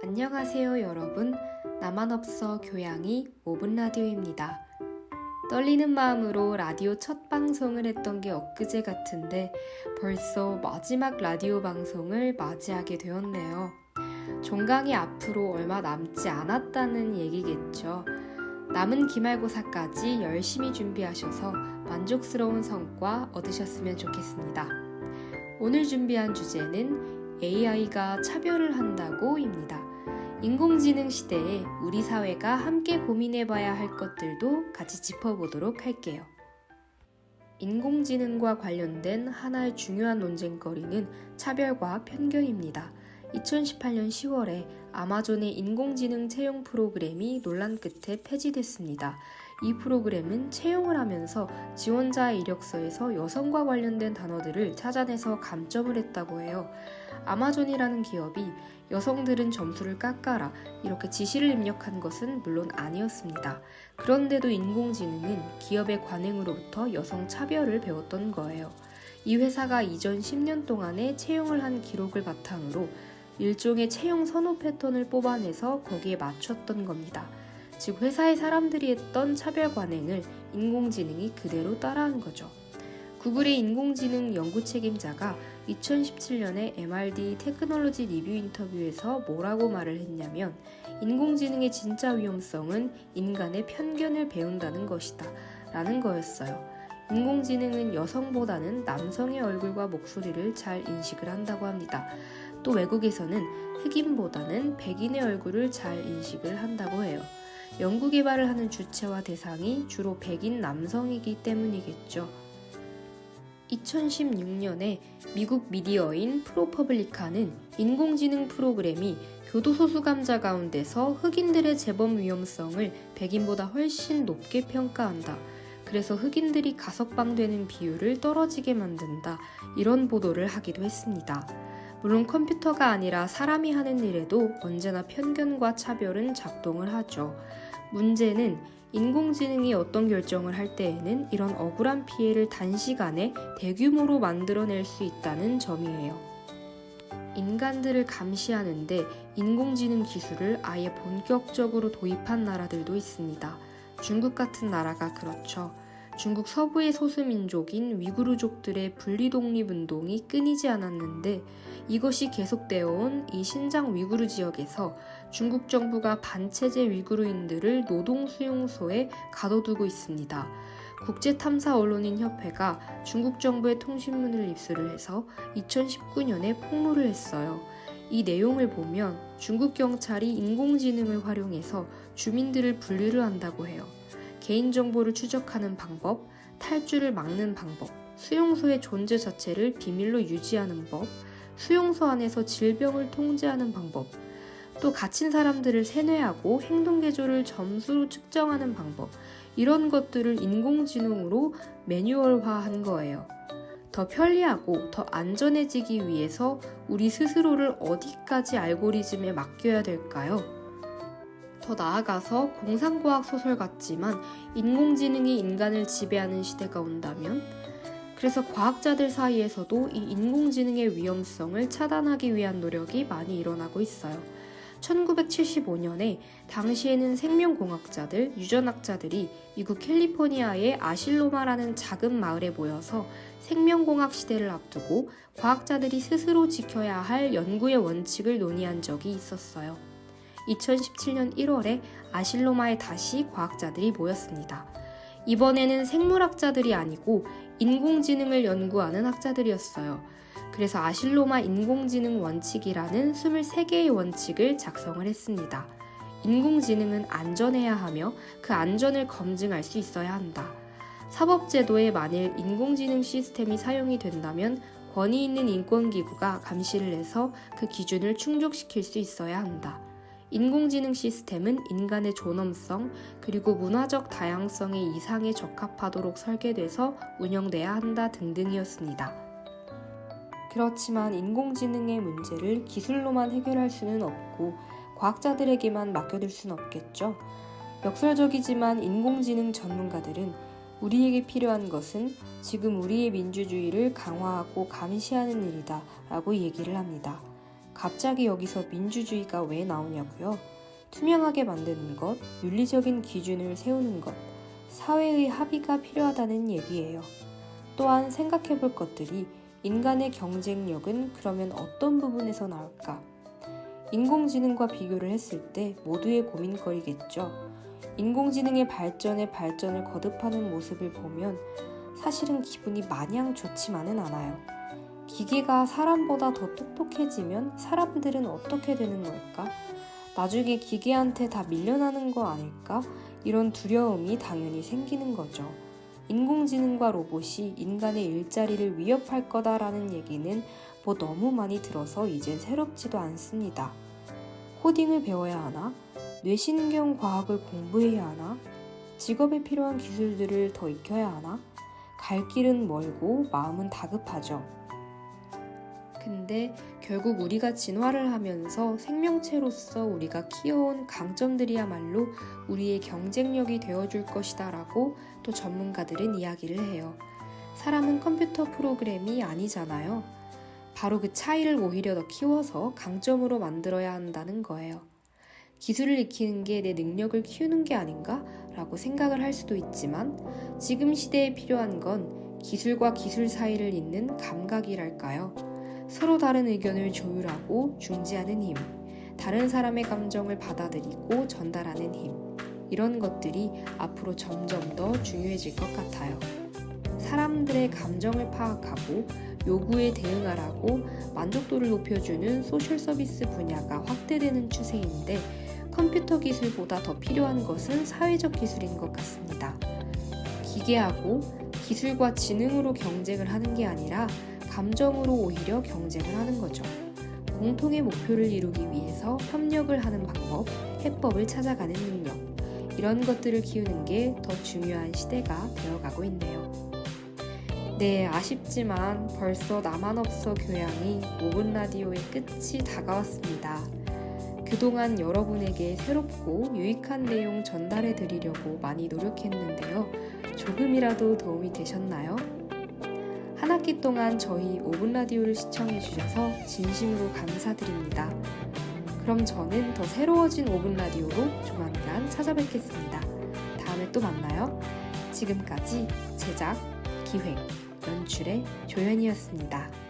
안녕하세요 여러분. 나만 없어 교양이 5분 라디오입니다. 떨리는 마음으로 라디오 첫 방송을 했던 게 엊그제 같은데 벌써 마지막 라디오 방송을 맞이하게 되었네요. 종강이 앞으로 얼마 남지 않았다는 얘기겠죠. 남은 기말고사까지 열심히 준비하셔서 만족스러운 성과 얻으셨으면 좋겠습니다. 오늘 준비한 주제는 AI가 차별을 한다고입니다. 인공지능 시대에 우리 사회가 함께 고민해봐야 할 것들도 같이 짚어보도록 할게요. 인공지능과 관련된 하나의 중요한 논쟁거리는 차별과 편견입니다. 2018년 10월에 아마존의 인공지능 채용 프로그램이 논란 끝에 폐지됐습니다. 이 프로그램은 채용을 하면서 지원자의 이력서에서 여성과 관련된 단어들을 찾아내서 감점을 했다고 해요. 아마존이라는 기업이 여성들은 점수를 깎아라 이렇게 지시를 입력한 것은 물론 아니었습니다. 그런데도 인공지능은 기업의 관행으로부터 여성 차별을 배웠던 거예요. 이 회사가 이전 10년 동안에 채용을 한 기록을 바탕으로 일종의 채용 선호 패턴을 뽑아내서 거기에 맞췄던 겁니다. 즉 회사의 사람들이 했던 차별 관행을 인공지능이 그대로 따라한 거죠. 구글의 인공지능 연구 책임자가 2017년에 MRD 테크놀로지 리뷰 인터뷰에서 뭐라고 말을 했냐면 인공지능의 진짜 위험성은 인간의 편견을 배운다는 것이다 라는 거였어요. 인공지능은 여성보다는 남성의 얼굴과 목소리를 잘 인식을 한다고 합니다. 또 외국에서는 흑인보다는 백인의 얼굴을 잘 인식을 한다고 해요. 연구 개발을 하는 주체와 대상이 주로 백인 남성이기 때문이겠죠. 2016년에 미국 미디어인 프로퍼블리카는 인공지능 프로그램이 교도소 수감자 가운데서 흑인들의 재범 위험성을 백인보다 훨씬 높게 평가한다. 그래서 흑인들이 가석방되는 비율을 떨어지게 만든다. 이런 보도를 하기도 했습니다. 물론 컴퓨터가 아니라 사람이 하는 일에도 언제나 편견과 차별은 작동을 하죠. 문제는 인공지능이 어떤 결정을 할 때에는 이런 억울한 피해를 단시간에 대규모로 만들어낼 수 있다는 점이에요. 인간들을 감시하는데 인공지능 기술을 아예 본격적으로 도입한 나라들도 있습니다. 중국 같은 나라가 그렇죠. 중국 서부의 소수민족인 위구르족들의 분리독립운동이 끊이지 않았는데 이것이 계속되어 온 이 신장 위구르 지역에서 중국 정부가 반체제 위구르인들을 노동수용소에 가둬두고 있습니다. 국제탐사 언론인 협회가 중국 정부의 통신문을 입수를 해서 2019년에 폭로를 했어요. 이 내용을 보면 중국 경찰이 인공지능을 활용해서 주민들을 분리를 한다고 해요. 개인정보를 추적하는 방법, 탈주를 막는 방법, 수용소의 존재 자체를 비밀로 유지하는 법, 수용소 안에서 질병을 통제하는 방법, 또 갇힌 사람들을 세뇌하고 행동 개조를 점수로 측정하는 방법, 이런 것들을 인공지능으로 매뉴얼화한 거예요. 더 편리하고 더 안전해지기 위해서 우리 스스로를 어디까지 알고리즘에 맡겨야 될까요? 더 나아가서 공상과학 소설 같지만 인공지능이 인간을 지배하는 시대가 온다면? 그래서 과학자들 사이에서도 이 인공지능의 위험성을 차단하기 위한 노력이 많이 일어나고 있어요. 1975년에 당시에는 생명공학자들, 유전학자들이 미국 캘리포니아의 아실로마라는 작은 마을에 모여서 생명공학 시대를 앞두고 과학자들이 스스로 지켜야 할 연구의 원칙을 논의한 적이 있었어요. 2017년 1월에 아실로마에 다시 과학자들이 모였습니다. 이번에는 생물학자들이 아니고 인공지능을 연구하는 학자들이었어요. 그래서 아실로마 인공지능 원칙이라는 23개의 원칙을 작성을 했습니다. 인공지능은 안전해야 하며 그 안전을 검증할 수 있어야 한다. 사법제도에 만일 인공지능 시스템이 사용이 된다면 권위 있는 인권기구가 감시를 해서 그 기준을 충족시킬 수 있어야 한다. 인공지능 시스템은 인간의 존엄성 그리고 문화적 다양성의 이상에 적합하도록 설계돼서 운영돼야 한다 등등이었습니다. 그렇지만 인공지능의 문제를 기술로만 해결할 수는 없고 과학자들에게만 맡겨둘 수는 없겠죠. 역설적이지만 인공지능 전문가들은 우리에게 필요한 것은 지금 우리의 민주주의를 강화하고 감시하는 일이다 라고 얘기를 합니다. 갑자기 여기서 민주주의가 왜 나오냐고요? 투명하게 만드는 것, 윤리적인 기준을 세우는 것, 사회의 합의가 필요하다는 얘기예요. 또한 생각해 볼 것들이 인간의 경쟁력은 그러면 어떤 부분에서 나올까? 인공지능과 비교를 했을 때 모두의 고민거리겠죠. 인공지능의 발전에 발전을 거듭하는 모습을 보면 사실은 기분이 마냥 좋지만은 않아요. 기계가 사람보다 더 똑똑해지면 사람들은 어떻게 되는 걸까? 나중에 기계한테 다 밀려나는 거 아닐까? 이런 두려움이 당연히 생기는 거죠. 인공지능과 로봇이 인간의 일자리를 위협할 거다라는 얘기는 뭐 너무 많이 들어서 이젠 새롭지도 않습니다. 코딩을 배워야 하나? 뇌신경 과학을 공부해야 하나? 직업에 필요한 기술들을 더 익혀야 하나? 갈 길은 멀고 마음은 다급하죠. 근데 결국 우리가 진화를 하면서 생명체로서 우리가 키워온 강점들이야말로 우리의 경쟁력이 되어줄 것이다 라고 또 전문가들은 이야기를 해요. 사람은 컴퓨터 프로그램이 아니잖아요. 바로 그 차이를 오히려 더 키워서 강점으로 만들어야 한다는 거예요. 기술을 익히는 게 내 능력을 키우는 게 아닌가? 라고 생각을 할 수도 있지만 지금 시대에 필요한 건 기술과 기술 사이를 잇는 감각이랄까요? 서로 다른 의견을 조율하고 중재하는 힘, 다른 사람의 감정을 받아들이고 전달하는 힘, 이런 것들이 앞으로 점점 더 중요해질 것 같아요. 사람들의 감정을 파악하고 요구에 대응하라고 만족도를 높여주는 소셜 서비스 분야가 확대되는 추세인데 컴퓨터 기술보다 더 필요한 것은 사회적 기술인 것 같습니다. 기계하고 기술과 지능으로 경쟁을 하는 게 아니라 감정으로 오히려 경쟁을 하는 거죠. 공통의 목표를 이루기 위해서 협력을 하는 방법, 해법을 찾아가는 능력, 이런 것들을 키우는 게 더 중요한 시대가 되어가고 있네요. 네, 아쉽지만 벌써 나만 없어 교양이 5분 라디오의 끝이 다가왔습니다. 그동안 여러분에게 새롭고 유익한 내용 전달해 드리려고 많이 노력했는데요. 조금이라도 도움이 되셨나요? 한 학기 동안 저희 5분 라디오를 시청해 주셔서 진심으로 감사드립니다. 그럼 저는 더 새로워진 5분 라디오로 조만간 찾아뵙겠습니다. 다음에 또 만나요. 지금까지 제작, 기획, 연출의 조연이었습니다.